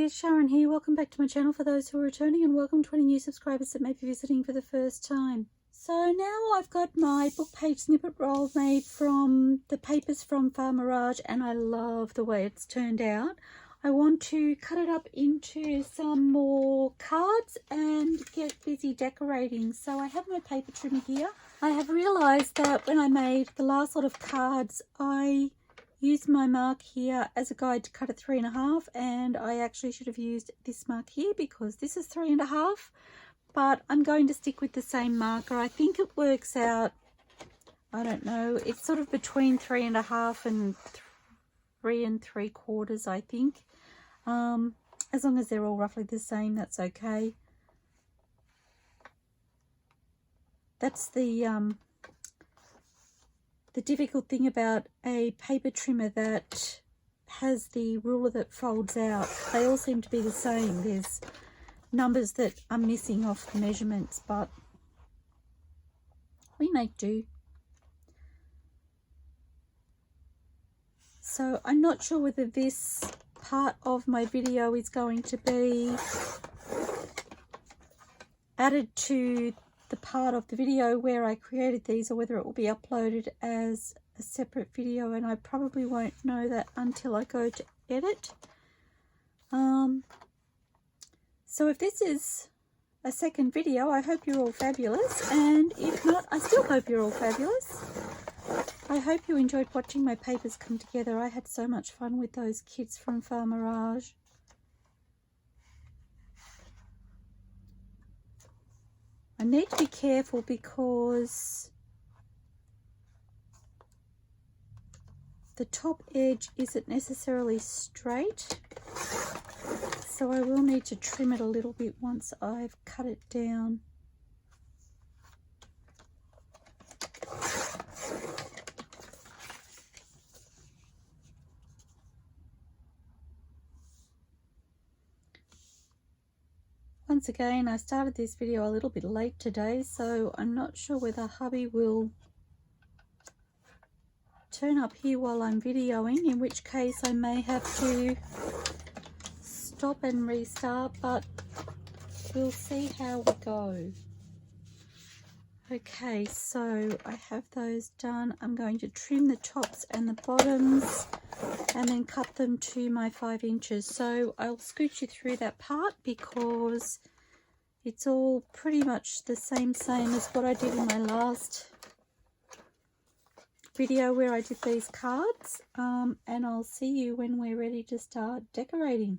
guys, Sharon here. Welcome back to my channel for those who are returning, and welcome to any new subscribers that may be visiting for the first time. So now I've got my book page snippet roll made from the papers from FarMirage, and I love the way it's turned out. I want to cut it up into some more cards and get busy decorating. So I have my paper trimmer here. I have realised that when I made the last lot of cards, I used my mark here as a guide to cut at 3.5, and I actually should have used this mark here because this is 3.5, but I'm going to stick with the same marker. I think it works out, I don't know, it's sort of between 3.5 and 3 3/4, I think. As long as they're all roughly the same, that's okay. That's the difficult thing about a paper trimmer that has the ruler that folds out. They all seem to be the same. There's numbers that are missing off the measurements, but we make do. So I'm not sure whether this part of my video is going to be added to the part of the video where I created these, or whether it will be uploaded as a separate video, and I probably won't know that until I go to edit. So if this is a second video, I hope you're all fabulous, and if not, I still hope you're all fabulous. I hope you enjoyed watching my papers come together. I had so much fun with those kids from FarMirage. I need to be careful because the top edge isn't necessarily straight, so I will need to trim it a little bit once I've cut it down. Once again, I started this video a little bit late today, so I'm not sure whether hubby will turn up here while I'm videoing, in which case I may have to stop and restart, but we'll see how we go. Okay, so I have those done. I'm going to trim the tops and the bottoms and then cut them to my 5 inches. So I'll scoot you through that part because it's all pretty much the same as what I did in my last video where I did these cards, and I'll see you when we're ready to start decorating.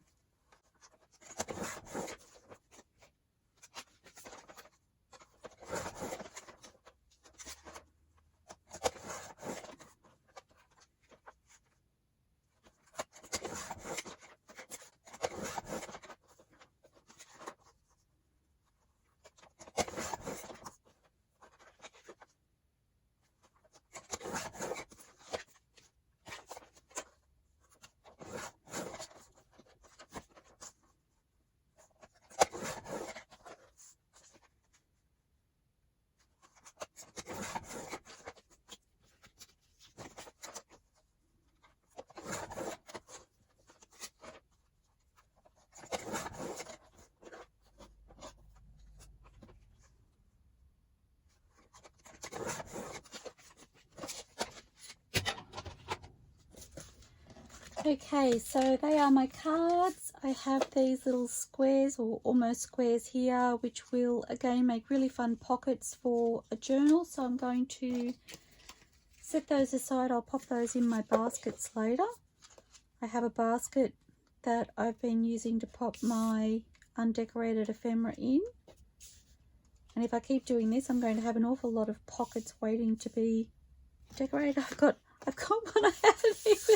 Okay, so they are my cards. I have these little squares, or almost squares here, which will again make really fun pockets for a journal. So I'm going to set those aside. I'll pop those in my baskets later. I have a basket that I've been using to pop my undecorated ephemera in. And if I keep doing this, I'm going to have an awful lot of pockets waiting to be decorated. I've got one I haven't even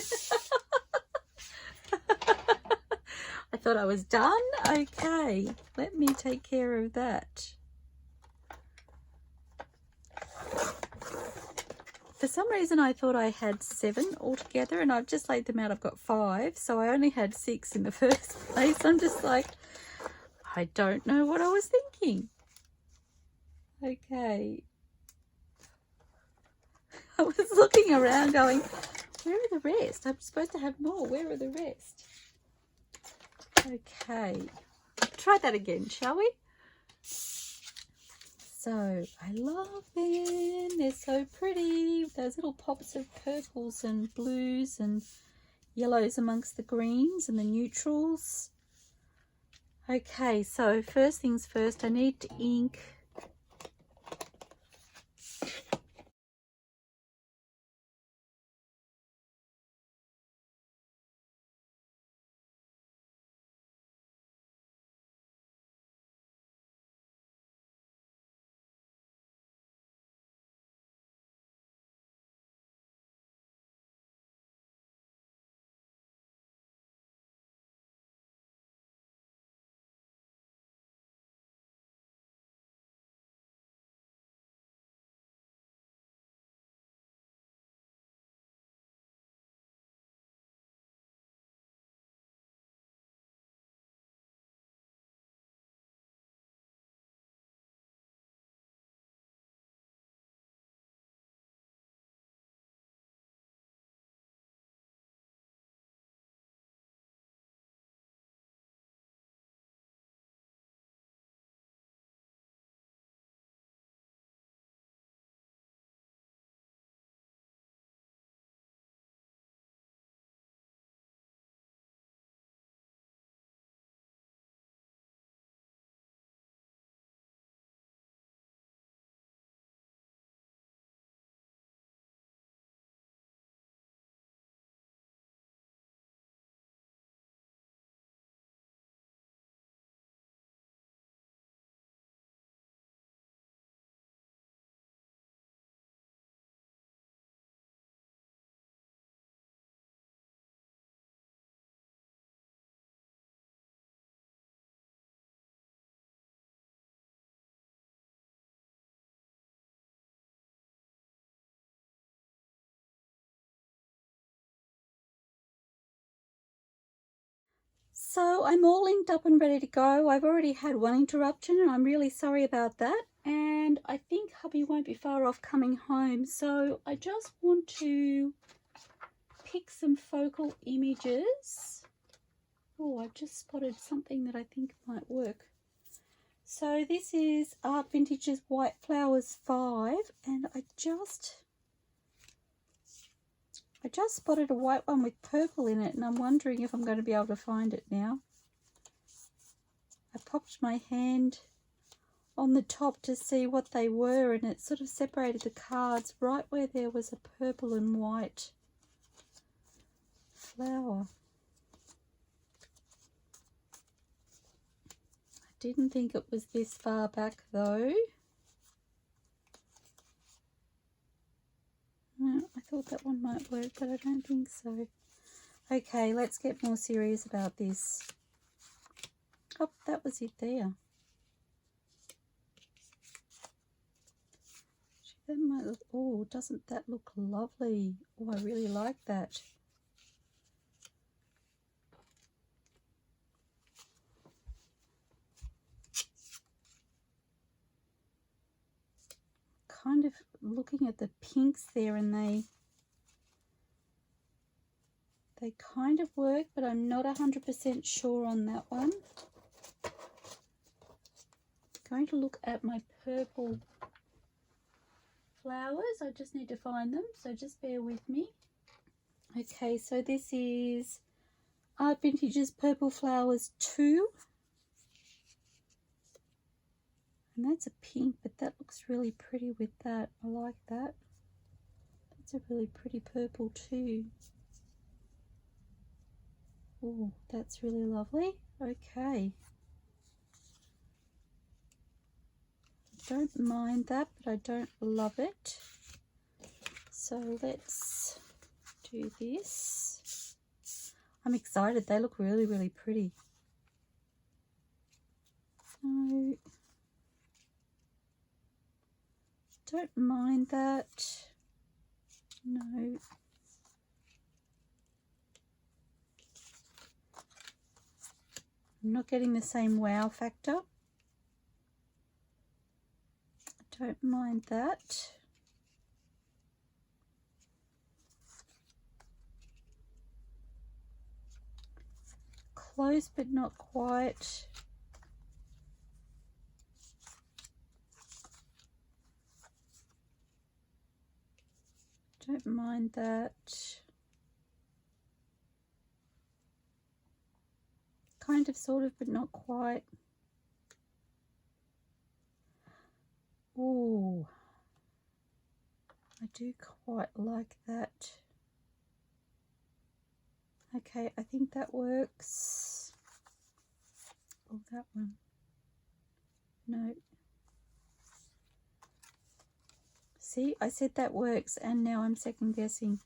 I thought I was done. Okay, let me take care of that. For some reason I thought I had 7 altogether, and I've just laid them out. I've got 5, so I only had 6 in the first place. I'm just like, I don't know what I was thinking. Okay. I was looking around going, where are the rest? I'm supposed to have more. Where are the rest? Okay, try that again, shall we? So I love them. They're so pretty. Those little pops of purples and blues and yellows amongst the greens and the neutrals. Okay, so first things first, I need to ink So I'm all inked up and ready to go. I've already had one interruption and I'm really sorry about that. And I think hubby won't be far off coming home. So I just want to pick some focal images. Oh, I've just spotted something that I think might work. So this is ArtVintages White Flowers 5 and I just spotted a white one with purple in it and I'm wondering if I'm going to be able to find it now. I popped my hand on the top to see what they were and it sort of separated the cards right where there was a purple and white flower. I didn't think it was this far back though. No, I thought that one might work, but I don't think so. Okay, let's get more serious about this. Oh, that was it there. That might look, oh, doesn't that look lovely? Oh, I really like that. Kind of looking at the pinks there and they kind of work, but I'm not 100% sure on that one. Going to look at my purple flowers. I just need to find them, so just bear with me. Okay, so this is ArtVintages Purple Flowers 2. And that's a pink, but that looks really pretty with that. I like that. That's a really pretty purple too. Oh, that's really lovely. Okay. Don't mind that, but I don't love it. So let's do this. I'm excited. They look really, really pretty. No. Don't mind that. No. I'm not getting the same wow factor. Don't mind that. close but not quite. Don't mind that. Kind of, sort of, but not quite. Oh, I do quite like that. Okay, I think that works. Oh, that one. No. See, I said that works, and now I'm second guessing.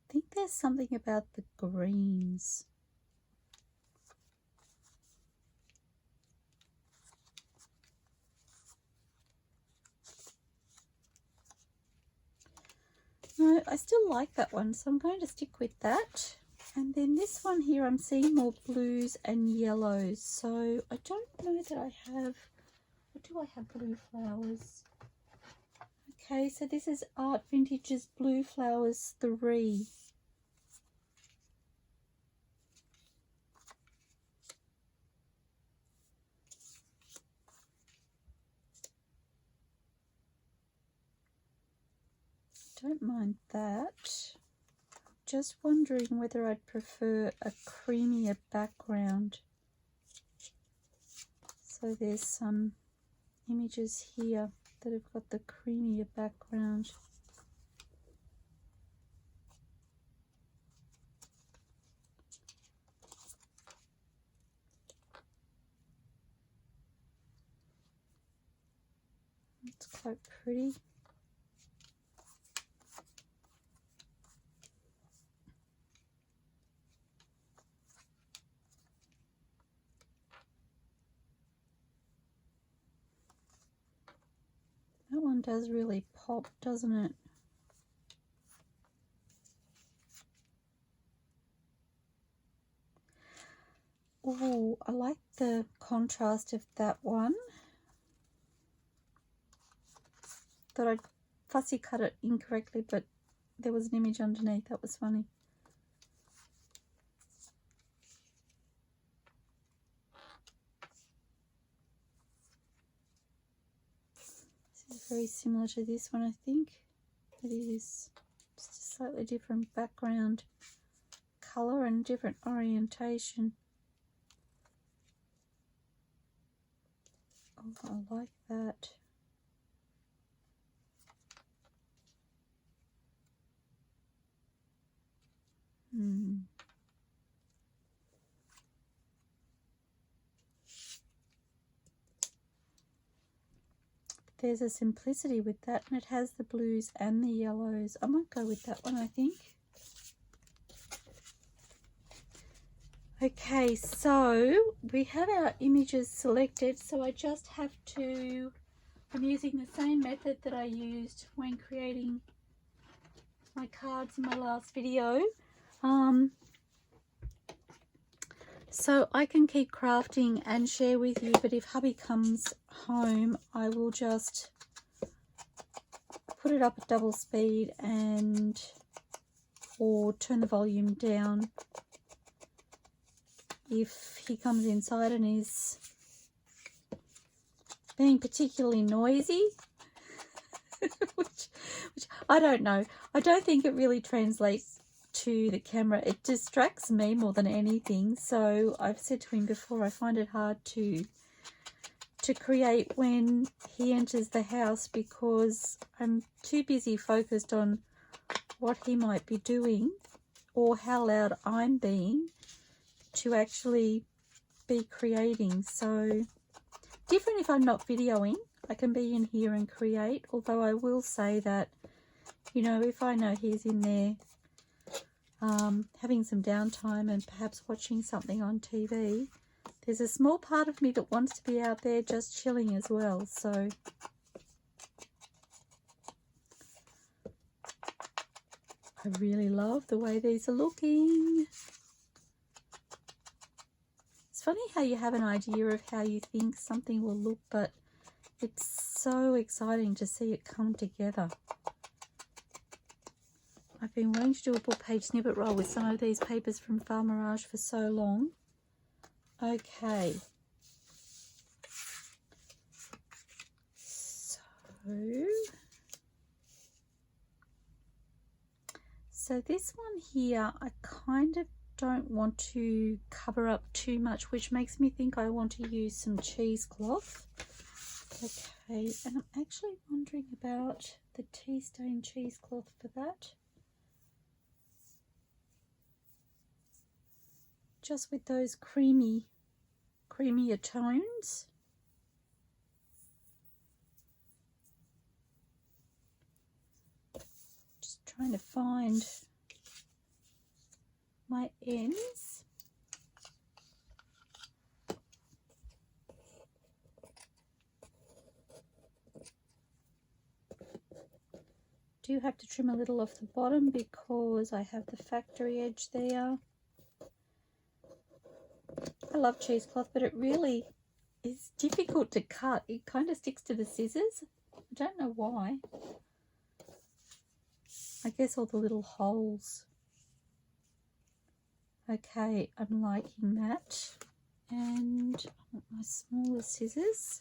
I think there's something about the greens. No, I still like that one, so I'm going to stick with that. And then this one here, I'm seeing more blues and yellows. So I don't know that I have, or do I have blue flowers? Okay, so this is ArtVintages Blue Flowers 3. Don't mind that. Just wondering whether I'd prefer a creamier background. So there's some images here that have got the creamier background. It's quite pretty. That one does really pop, doesn't it? Oh, I like the contrast of that one. Thought I'd fussy cut it incorrectly, but there was an image underneath. That was funny. This is very similar to this one, I think. It is just a slightly different background colour and different orientation. Oh, I like that. There's a simplicity with that, and it has the blues and the yellows. I might go with that one, I think. Okay, so we have our images selected, so I just have to, I'm using the same method that I used when creating my cards in my last video. So I can keep crafting and share with you, but if hubby comes home, I will just put it up at double speed and or turn the volume down if he comes inside and is being particularly noisy, which I don't know. I don't think it really translates to the camera. It distracts me more than anything. So I've said to him before, I find it hard to create when he enters the house because I'm too busy focused on what he might be doing or how loud I'm being to actually be creating. So different if I'm not videoing. I can be in here and create, although I will say that, you know, if I know he's in there having some downtime and perhaps watching something on TV, there's a small part of me that wants to be out there just chilling as well. So I really love the way these are looking. It's funny how you have an idea of how you think something will look, but it's so exciting to see it come together. I've been wanting to do a book page snippet roll with some of these papers from FarMirage for so long. Okay. So this one here, I kind of don't want to cover up too much, which makes me think I want to use some cheesecloth. Okay, and I'm actually wondering about the tea stain cheesecloth for that. Just with those creamier tones. Just trying to find my ends. Do have to trim a little off the bottom because I have the factory edge there. I love cheesecloth, but it really is difficult to cut. It kind of sticks to the scissors. I don't know why. I guess all the little holes. Okay, I'm liking that. And I want my smaller scissors.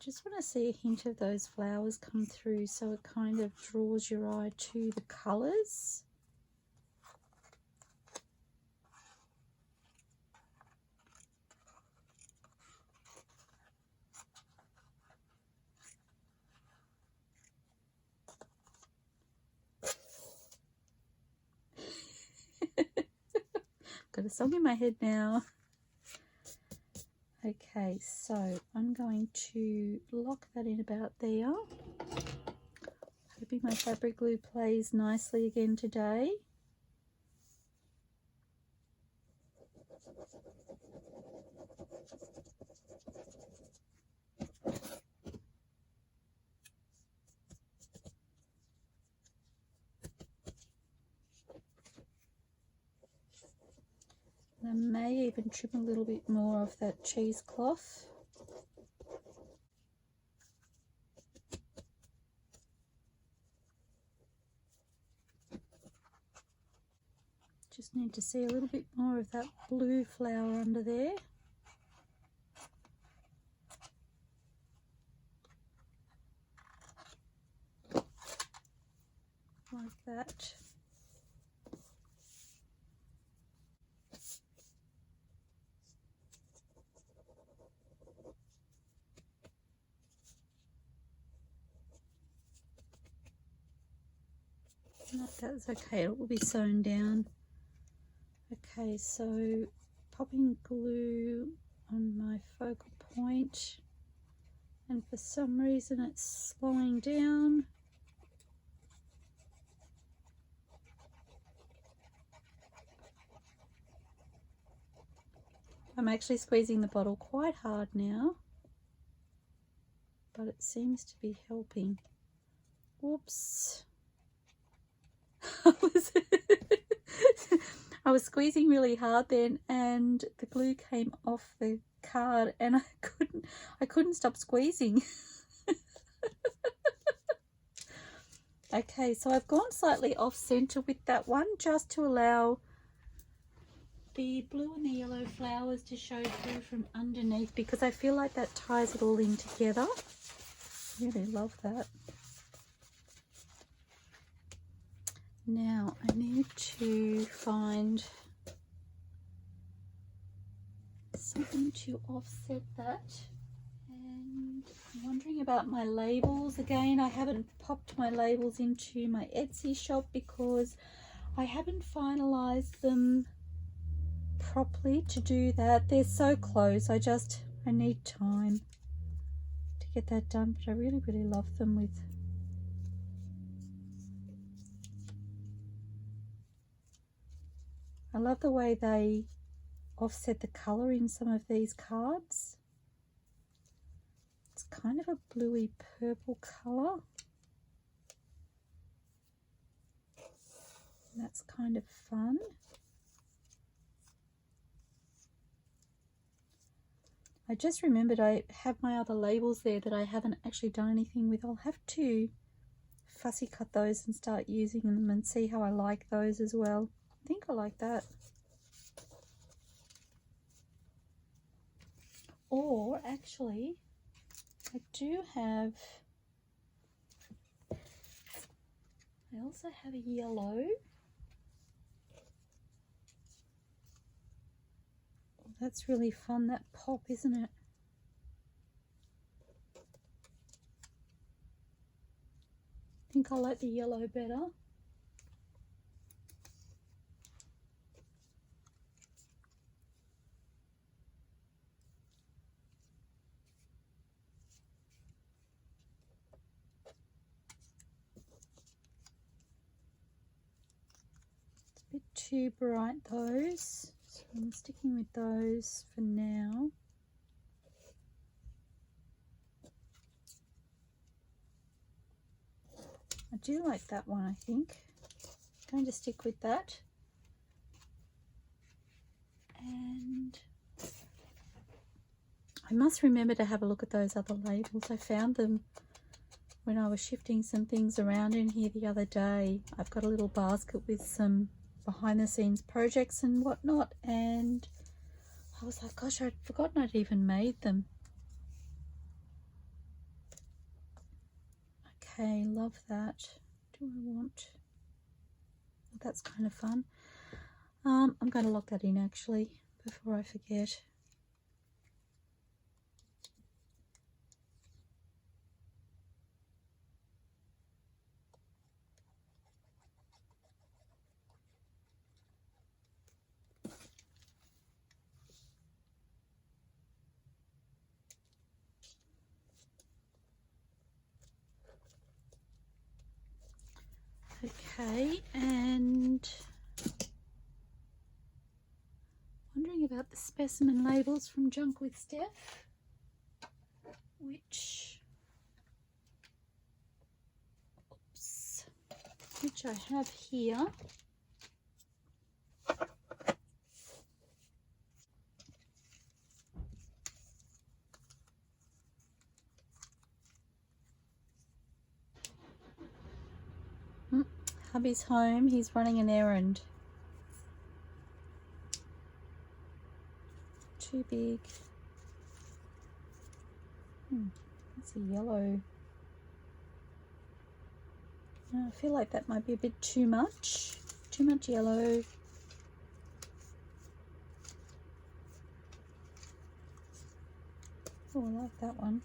Just want to see a hint of those flowers come through, so it kind of draws your eye to the colours. Got a song in my head now. Okay, so I'm going to lock that in about there. Hoping my fabric glue plays nicely again today. I may even trim a little bit more of that cheesecloth. Just need to see a little bit more of that blue flower under there. Like that. That's okay, it will be sewn down. Okay, so popping glue on my focal point, and for some reason it's slowing down. I'm actually squeezing the bottle quite hard now, but it seems to be helping. Whoops. I was squeezing really hard then, and the glue came off the card, and I couldn't stop squeezing. Okay, so I've gone slightly off center with that one, just to allow the blue and the yellow flowers to show through from underneath, because I feel like that ties it all in together. Really love that. Now I need to find something to offset that, and I'm wondering about my labels again. I haven't popped my labels into my Etsy shop because I haven't finalized them properly to do that. They're so close. I need time to get that done, but I really, really love them with I love the way they offset the colour in some of these cards. It's kind of a bluey purple colour. And that's kind of fun. I just remembered I have my other labels there that I haven't actually done anything with. I'll have to fussy cut those and start using them and see how I like those as well. I think I like that. Or actually, I do have, I also have a yellow. That's really fun, that pop, isn't it? I think I like the yellow better. It's a bit too bright, those, so I'm sticking with those for now. I do like that one, I think. I'm going to stick with that. And I must remember to have a look at those other labels. I found them when I was shifting some things around in here the other day. I've got a little basket with some behind the scenes projects and whatnot, and I was like, gosh, I'd forgotten I'd even made them. Okay, love that. Do I want, that's kind of fun. I'm going to lock that in actually before I forget. Okay, and wondering about the specimen labels from Junk with Steph, which I have here. Hubby's home, he's running an errand. Too big. That's a yellow. I feel like that might be a bit too much. Too much yellow. Oh, I like that one.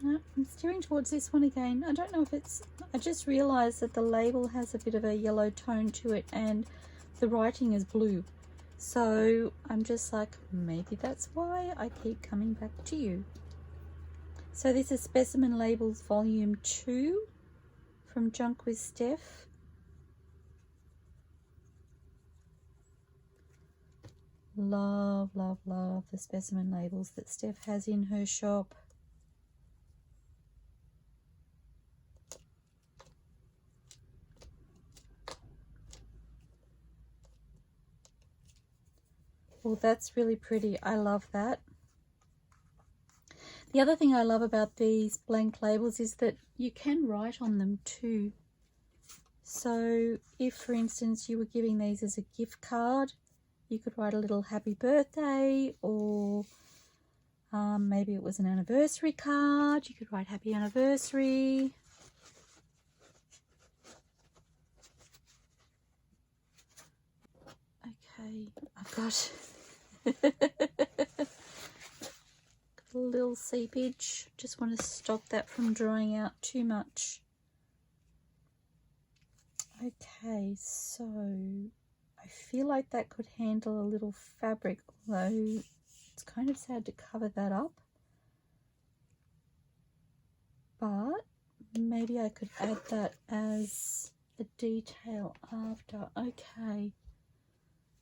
No, I'm steering towards this one again. I don't know if it's, I just realised that the label has a bit of a yellow tone to it and the writing is blue. So I'm just like, maybe that's why I keep coming back to you. So this is Specimen Labels Volume 2 from Junk with Steph. Love, love, love the specimen labels that Steph has in her shop. Well, that's really pretty. I love that. The other thing I love about these blank labels is that you can write on them too. So if, for instance, you were giving these as a gift card, you could write a little happy birthday, or maybe it was an anniversary card. You could write happy anniversary. Okay, I've got A little seepage. Just want to stop that from drying out too much. Okay, so I feel like that could handle a little fabric, although it's kind of sad to cover that up. But maybe I could add that as a detail after. Okay,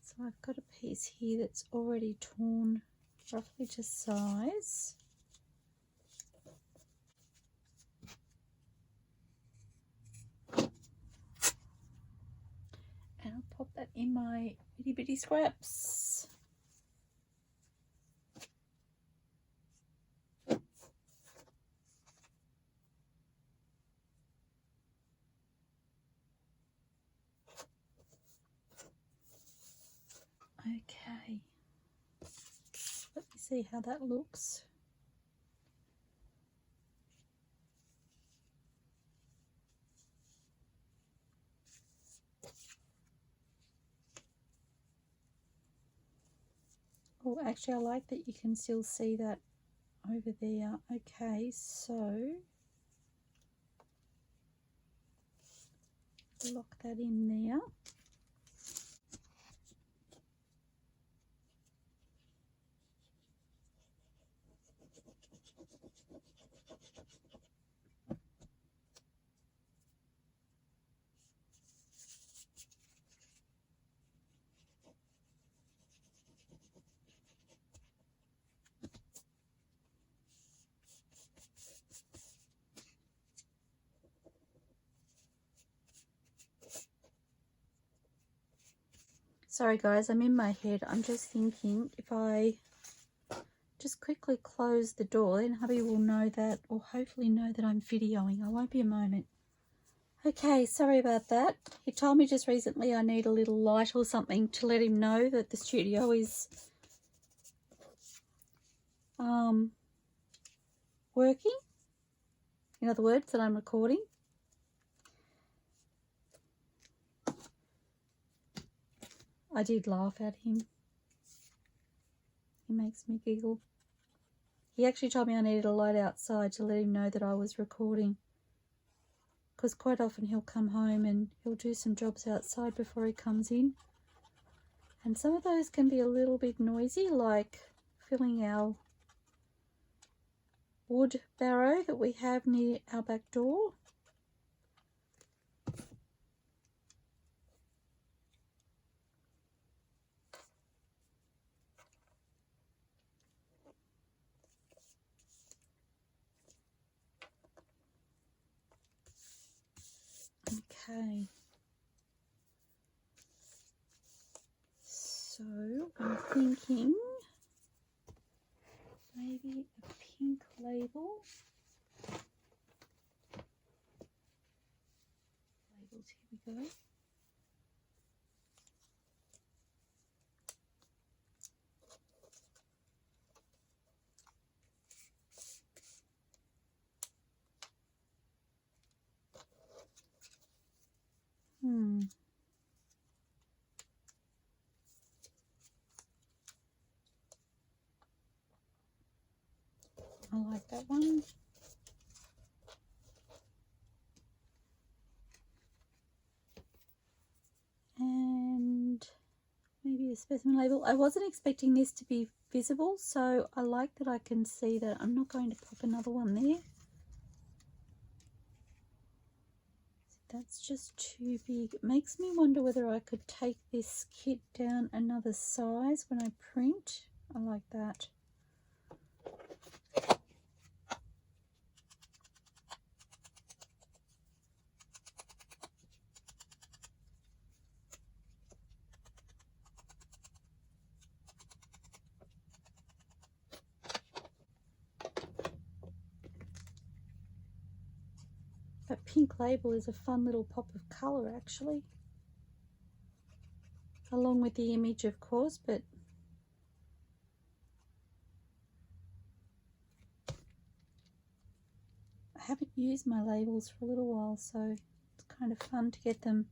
so I've got a piece here that's already torn roughly to size. And I'll pop that in my itty bitty scraps. Okay, let me see how that looks. Oh, actually I like that you can still see that over there. Okay, so lock that in there. Sorry guys, I'm in my head. I'm just thinking if I just quickly close the door, then hubby will know that, or hopefully know that I'm videoing. I won't be a moment. Okay, sorry about that. He told me just recently I need a little light or something to let him know that the studio is working. In other words, that I'm recording. I did laugh at him. He makes me giggle. He actually told me I needed a light outside to let him know that I was recording. Because quite often he'll come home and he'll do some jobs outside before he comes in. And some of those can be a little bit noisy, like filling our wood barrow that we have near our back door. Okay, so I'm thinking maybe a pink label. Labels, here we go. I like that one. And maybe a specimen label. I wasn't expecting this to be visible, so I like that I can see that. I'm not going to pop another one there. That's just too big. It makes me wonder whether I could take this kit down another size when I print. I like that. That pink label is a fun little pop of colour actually. Along with the image of course, but I haven't used my labels for a little while, so it's kind of fun to get them,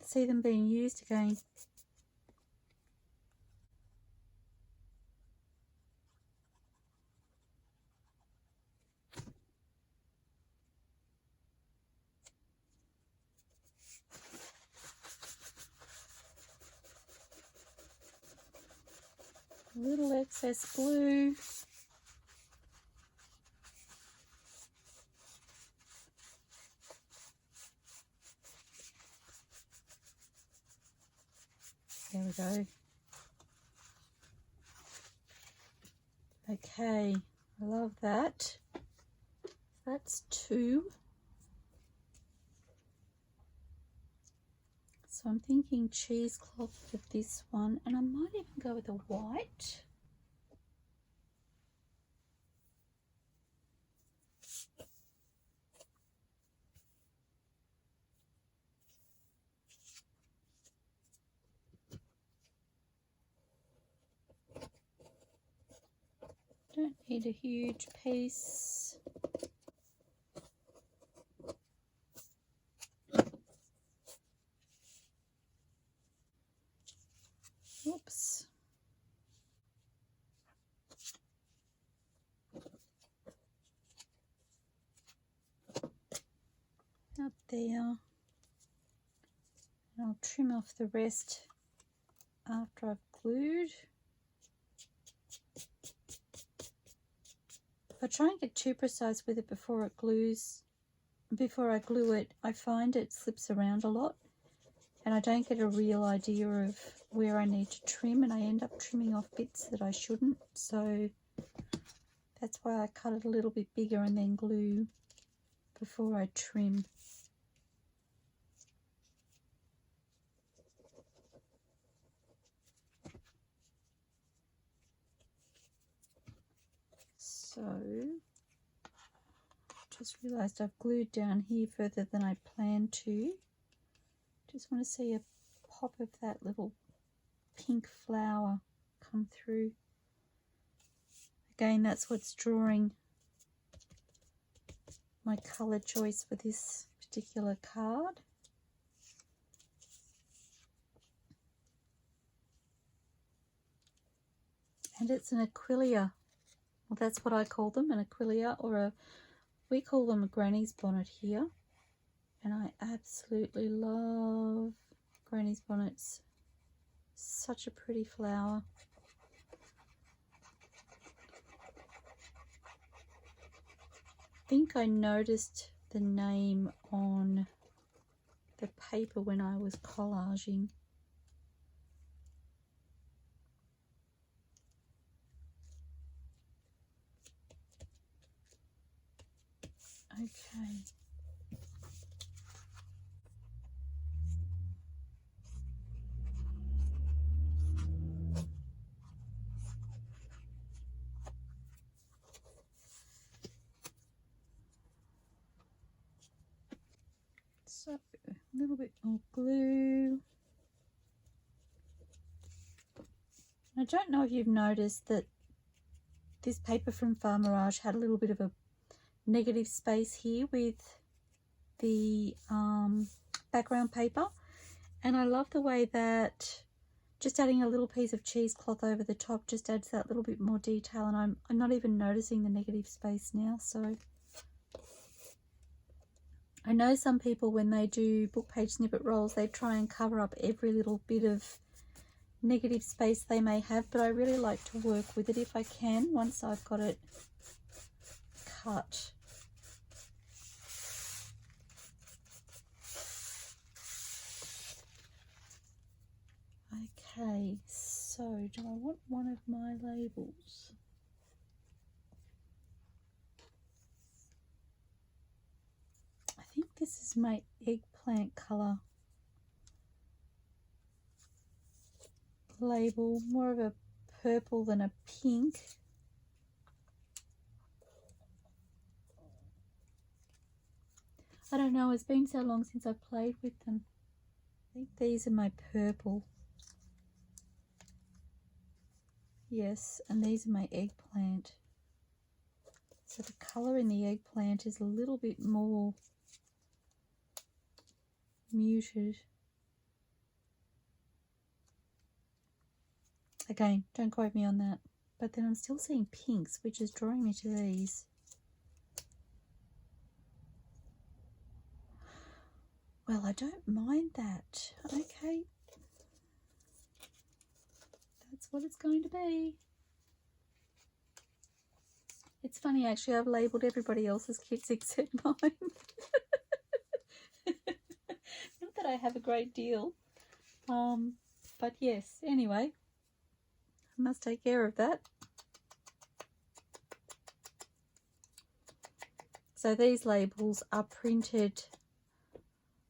see them being used again. a little excess glue. There we go. Okay, I love that. That's 2. So I'm thinking cheesecloth for this one, and I might even go with a white. Don't need a huge piece. Oops. Up there. And I'll trim off the rest after I've glued. If I try and get too precise with it before I glue it, I find it slips around a lot and I don't get a real idea of where I need to trim, and I end up trimming off bits that I shouldn't. So that's why I cut it a little bit bigger and then glue before I trim. So, just realised I've glued down here further than I planned to. Just want to see a pop of that little pink flower come through. Again, that's what's drawing my colour choice for this particular card. And it's an Aquilia. Well, that's what I call them, an Aquilia, or we call them a granny's bonnet here. And I absolutely love granny's bonnets. Such a pretty flower. I think I noticed the name on the paper when I was collaging. Okay. So a little bit more glue. I don't know if you've noticed that this paper from FarMirage had a little bit of a negative space here with the background paper, and I love the way that just adding a little piece of cheesecloth over the top just adds that little bit more detail, and I'm not even noticing the negative space now. So I know some people, when they do book page snippet rolls, they try and cover up every little bit of negative space they may have, but I really like to work with it if I can once I've got it cut. Okay, so do I want one of my labels? I think this is my eggplant colour label, more of a purple than a pink. I don't know, it's been so long since I played with them. I think these are my purple. Yes, and these are my eggplant. So the colour in the eggplant is a little bit more muted. Again, don't quote me on that. But then I'm still seeing pinks, which is drawing me to these. Well, I don't mind that. Okay. That's what it's going to be. It's funny actually, I've labelled everybody else's kits except mine. Not that I have a great deal. But yes, anyway, I must take care of that. So these labels are printed,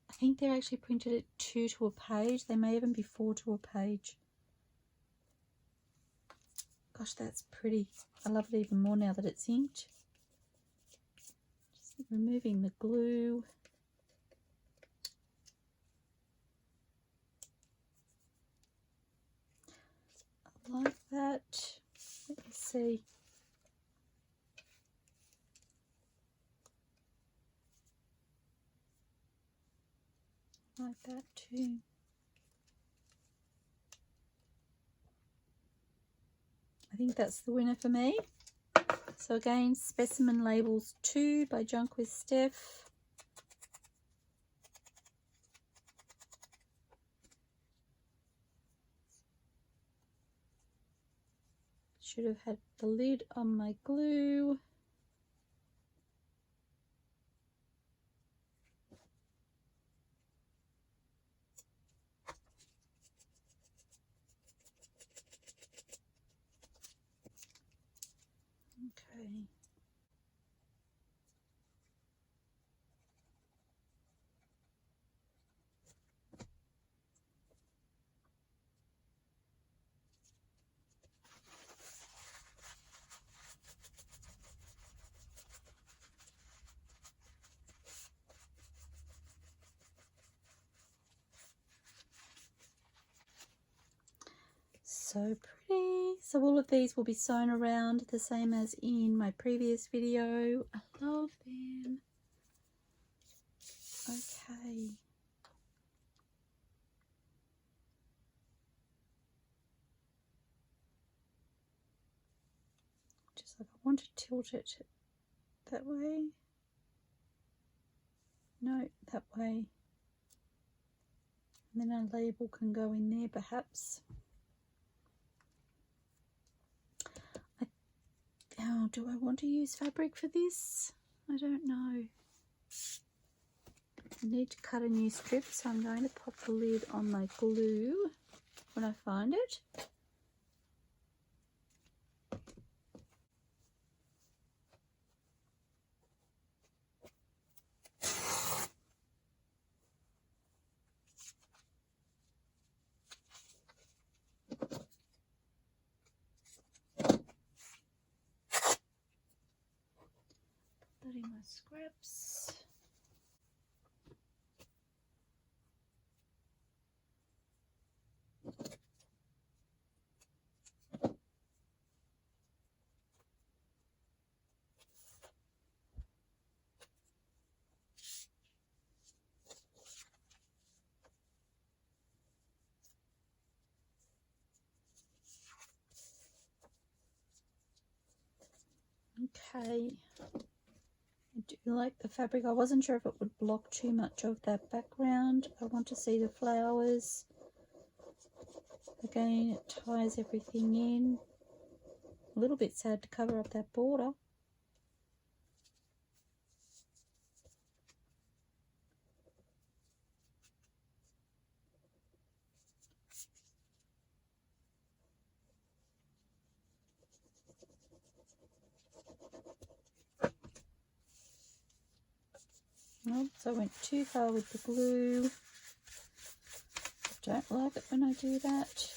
I think they're actually printed at 2 to a page. They may even be 4 to a page. Gosh, that's pretty. I love it even more now that it's inked. Just removing the glue. I like that. Let me see. Like that too. I think that's the winner for me. So again, Specimen Labels 2 by Junk with Steph. Should have had the lid on my glue. Okay. So pretty. So all of these will be sewn around the same as in my previous video. I love them. Okay. Just like I want to tilt it that way. No, that way. And then our label can go in there perhaps. Oh, do I want to use fabric for this? I don't know. I need to cut a new strip, so I'm going to pop the lid on my glue when I find it. Put that in my scraps. Okay, I do like the fabric. I wasn't sure if it would block too much of that background. I want to see the flowers. Again, it ties everything in. A little bit sad to cover up that border. Oops, I went too far with the glue. Don't like it when I do that.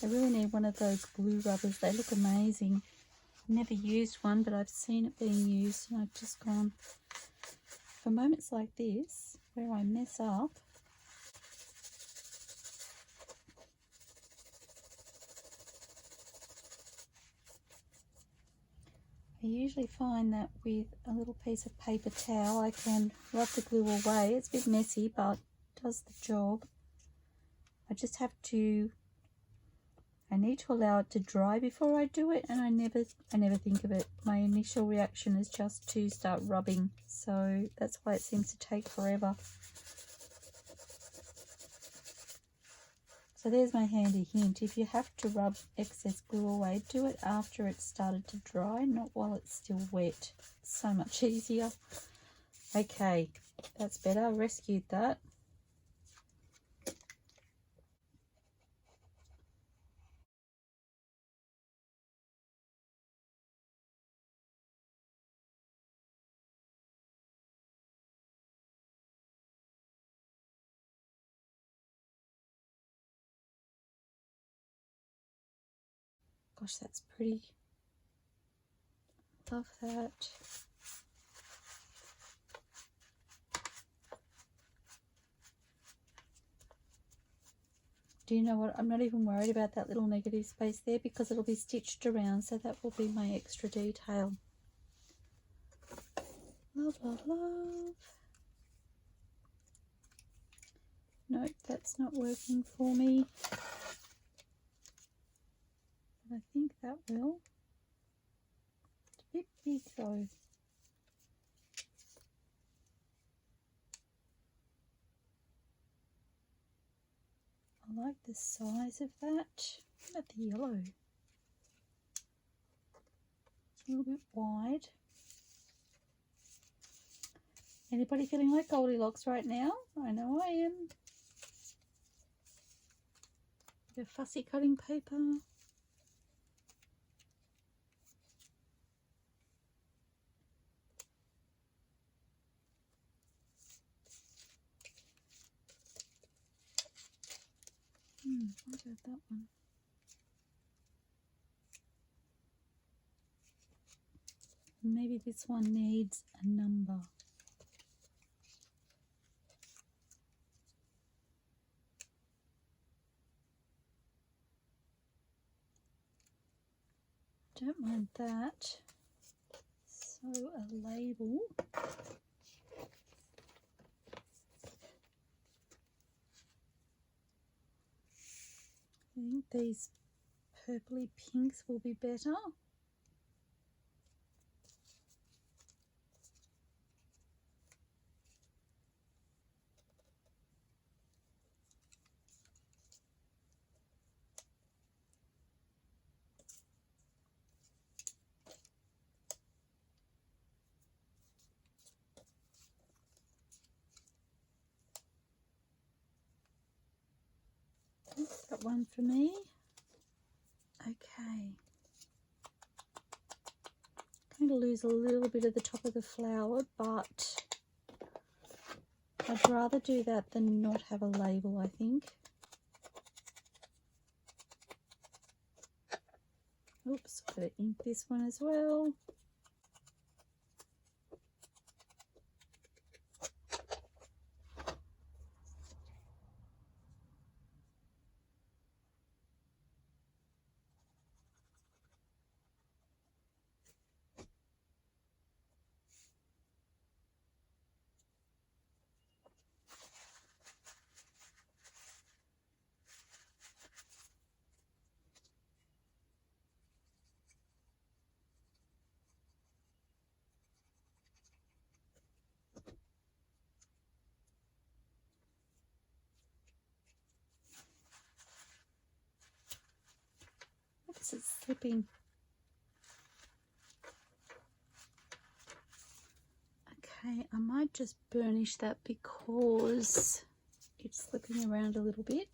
I really need one of those glue rubbers. They look amazing. I've never used one, but I've seen it being used and I've just gone, for moments like this where I mess up, I usually find that with a little piece of paper towel I can rub the glue away. It's a bit messy but it does the job. I just have to, I need to allow it to dry before I do it, and I never think of it. My initial reaction is just to start rubbing, so that's why it seems to take forever. So there's my handy hint. If you have to rub excess glue away, do it after it's started to dry, not while it's still wet. It's so much easier. Okay, that's better. I rescued that. Gosh, that's pretty. Love that. Do you know what? I'm not even worried about that little negative space there because it'll be stitched around, so that will be my extra detail. Love, love, love. Nope, that's not working for me. But I think that will. It's a bit big though. I like the size of that. What about the yellow? It's a little bit wide. Anybody feeling like Goldilocks right now? I know I am. The fussy cutting paper. What about that one? Maybe this one needs a number. Don't mind that. So a label. I think these purpley pinks will be better. Got one for me. Okay. I'm going to lose a little bit of the top of the flower, but I'd rather do that than not have a label, I think. Oops, got to ink this one as well. Oops, it's slipping. Okay, I might just burnish that because it's slipping around a little bit.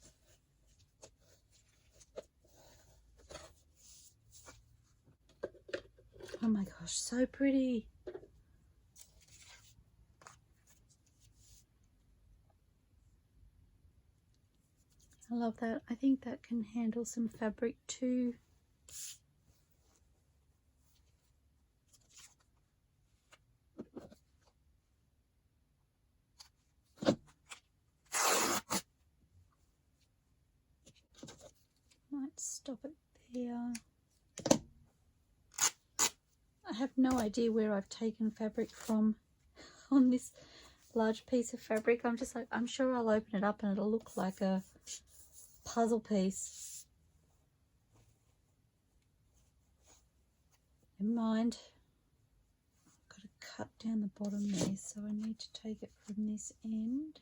Oh my gosh, so pretty. I love that. I think that can handle some fabric too. Might stop it there. I have no idea where I've taken fabric from on this large piece of fabric. I'm just like, I'm sure I'll open it up and it'll look like a puzzle piece. Never mind. I've got to cut down the bottom there, so I need to take it from this end.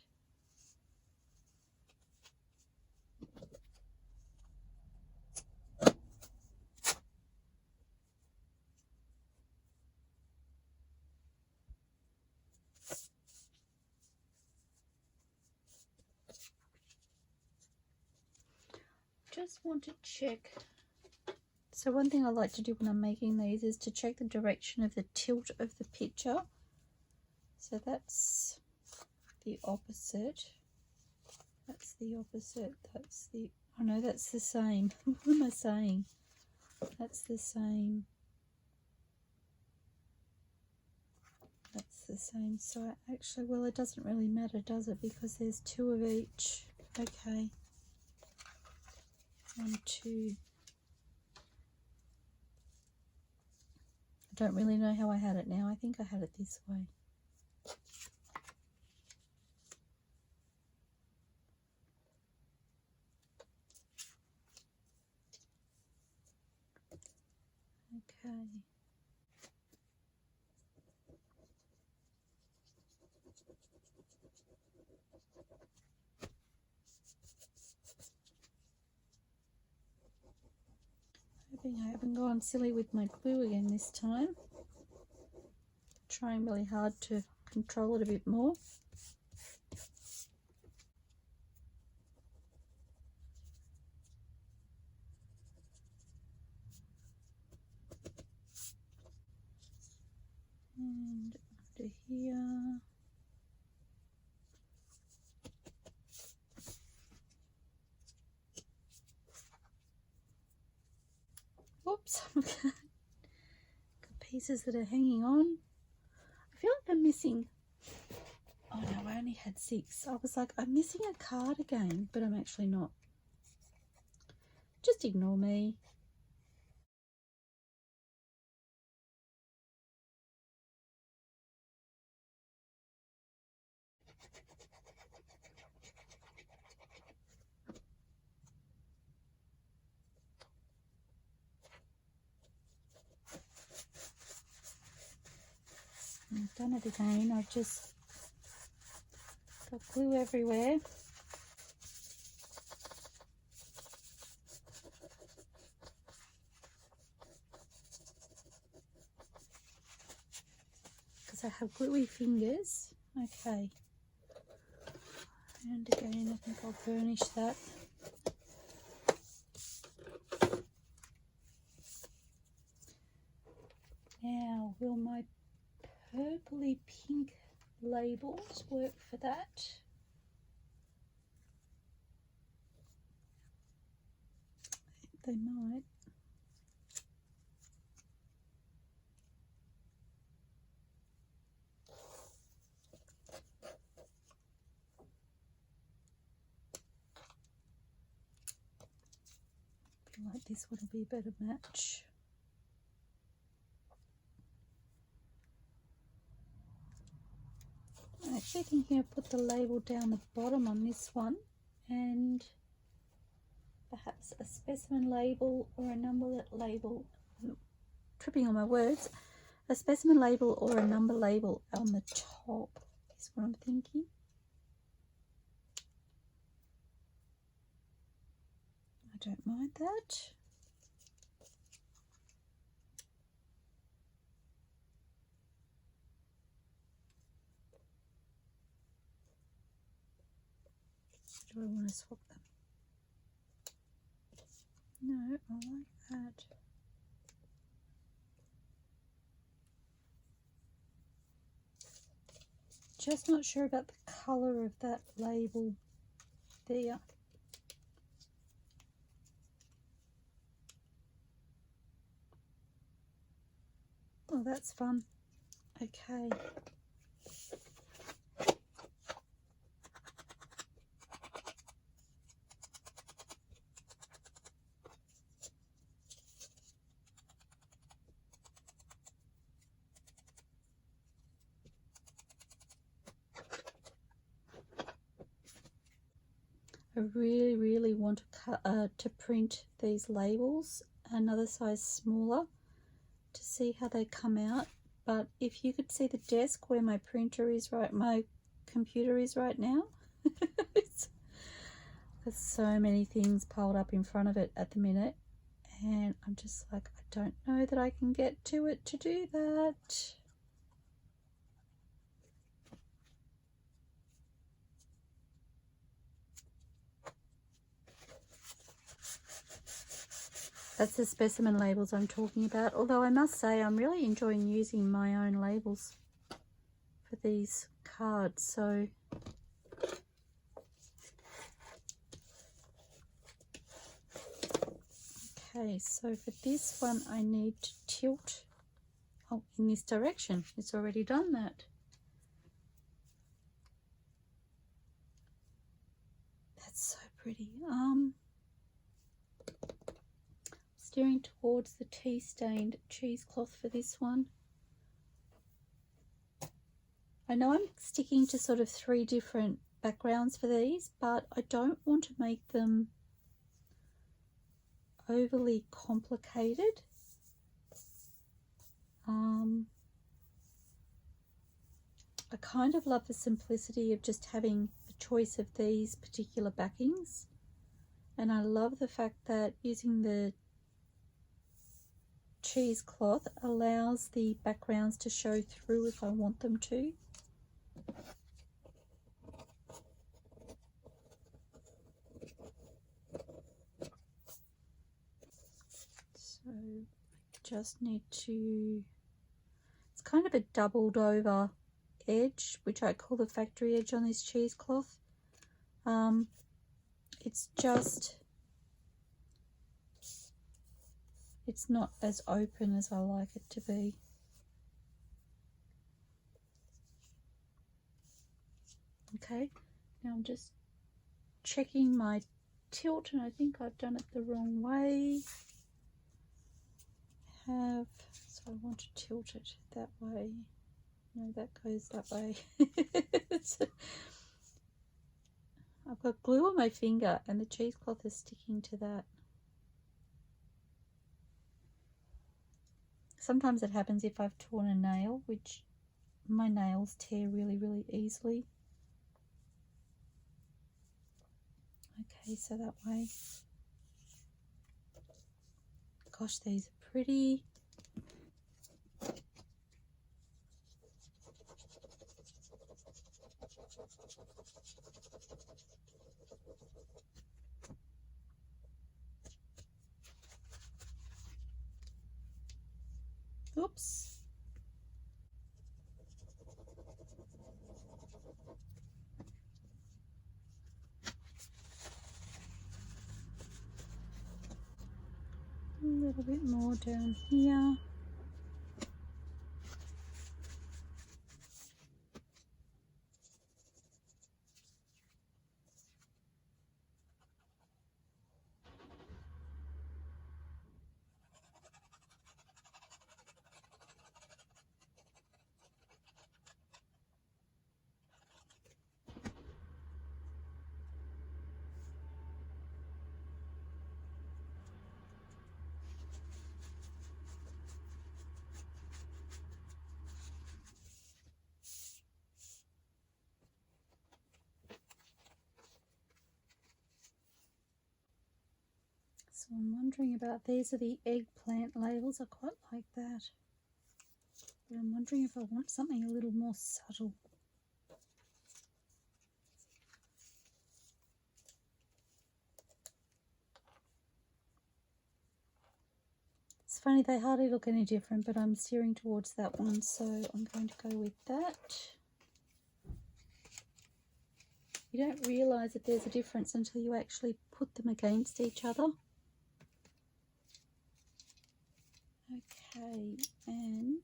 Just want to check. So one thing I like to do when I'm making these is to check the direction of the tilt of the picture. So that's the opposite. That's the opposite. That's the, oh no, that's the same. What am I saying? That's the same. That's the same. So actually, well, it doesn't really matter, does it? Because there's two of each. Okay. 1, 2. I don't really know how I had it now. I think I had it this way. Okay. Hoping I haven't gone silly with my glue again this time. Trying really hard to control it a bit more. And under here. Whoops. Got pieces that are hanging on. I feel like I'm missing. Oh no, I only had 6. I was like, I'm missing a card again, but I'm actually not. Just ignore me. I've done it again. I've just got glue everywhere. Because I have gluey fingers. Okay. And again, I think I'll burnish that. Now, will my purpley pink labels work for that? I think they might. I feel like this one will be a better match. I'm actually thinking of put the label down the bottom on this one, and perhaps a specimen label or a number label. I'm tripping on my words. A specimen label or a number label on the top is what I'm thinking. I don't mind that. Do I want to swap them? No, I like that. Just not sure about the colour of that label there. Oh, that's fun. Okay. I really want to print these labels another size smaller to see how they come out. But if you could see the desk where my printer is my computer is right now, there's so many things piled up in front of it at the minute, and I'm just like, I don't know that I can get to it to do that. That's the specimen labels I'm talking about, although I must say I'm really enjoying using my own labels for these cards. So okay, so for this one I need to tilt in this direction. It's already done that. That's so pretty. Steering towards the tea stained cheesecloth for this one. I know I'm sticking to sort of 3 different backgrounds for these, but I don't want to make them overly complicated. I kind of love the simplicity of just having the choice of these particular backings, and I love the fact that using the cheesecloth allows the backgrounds to show through if I want them to. So I just need to, it's kind of a doubled over edge, which I call the factory edge on this cheesecloth. It's just, it's not as open as I like it to be. Okay, now I'm just checking my tilt, and I think I've done it the wrong way. So I want to tilt it that way. No, that goes that way. I've got glue on my finger and the cheesecloth is sticking to that. Sometimes it happens if I've torn a nail, which my nails tear really easily. Okay, so that way. Gosh, these are pretty. Oops. A little bit more down here. So I'm wondering about, these are the eggplant labels. I quite like that. But I'm wondering if I want something a little more subtle. It's funny, they hardly look any different, but I'm steering towards that one, so I'm going to go with that. You don't realise that there's a difference until you actually put them against each other. Okay, and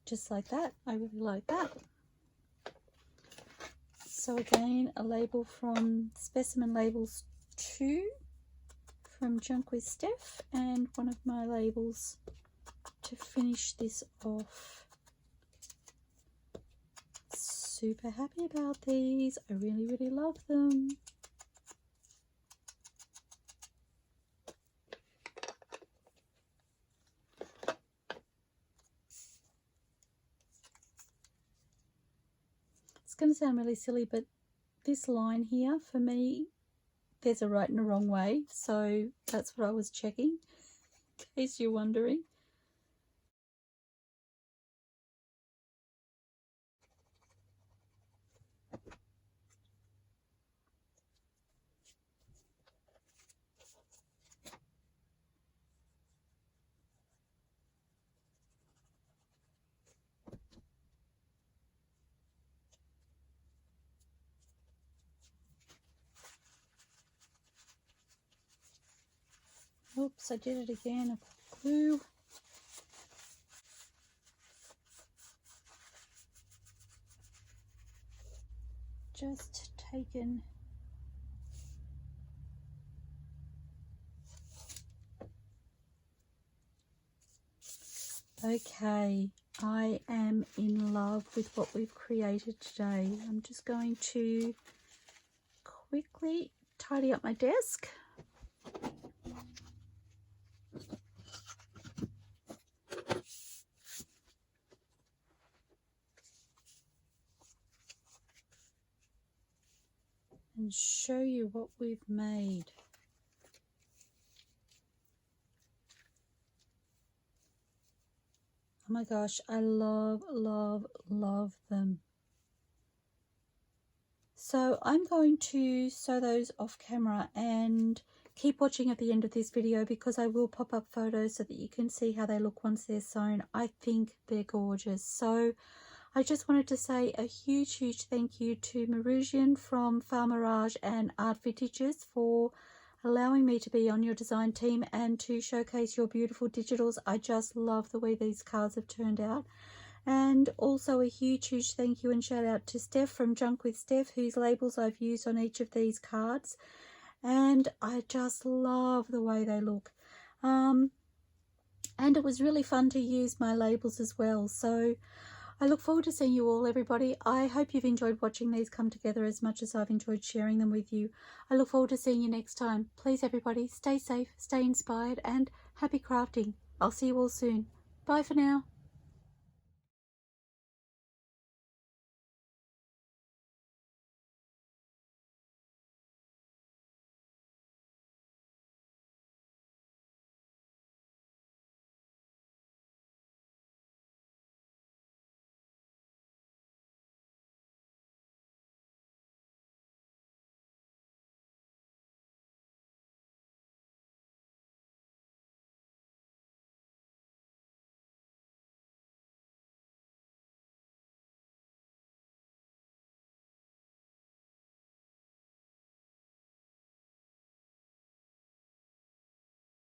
just like that. I really like that. So again, a label from Specimen Labels 2 from Junk with Steph, and one of my labels to finish this off. super happy about these. I really, really love them. It's going to sound really silly, but this line here, for me, there's a right and a wrong way. So that's what I was checking, in case you're wondering. Oops, I did it again. I put glue. Just taken okay, I am in love with what we've created today. I'm just going to quickly tidy up my desk. And show you what we've made. Oh my gosh, I love, love, love them. So I'm going to sew those off camera and keep watching at the end of this video, because I will pop up photos so that you can see how they look once they're sewn. I think they're gorgeous. So I just wanted to say a huge, huge thank you to Marussian from FarMirage and ArtVintages for allowing me to be on your design team and to showcase your beautiful digitals. I just love the way these cards have turned out. And also a huge, huge thank you and shout out to Steph from Junk with Steph, whose labels I've used on each of these cards. And I just love the way they look. And it was really fun to use my labels as well. So I look forward to seeing you all, everybody. I hope you've enjoyed watching these come together as much as I've enjoyed sharing them with you. I look forward to seeing you next time. Please, everybody, stay safe, stay inspired, and happy crafting. I'll see you all soon. Bye for now.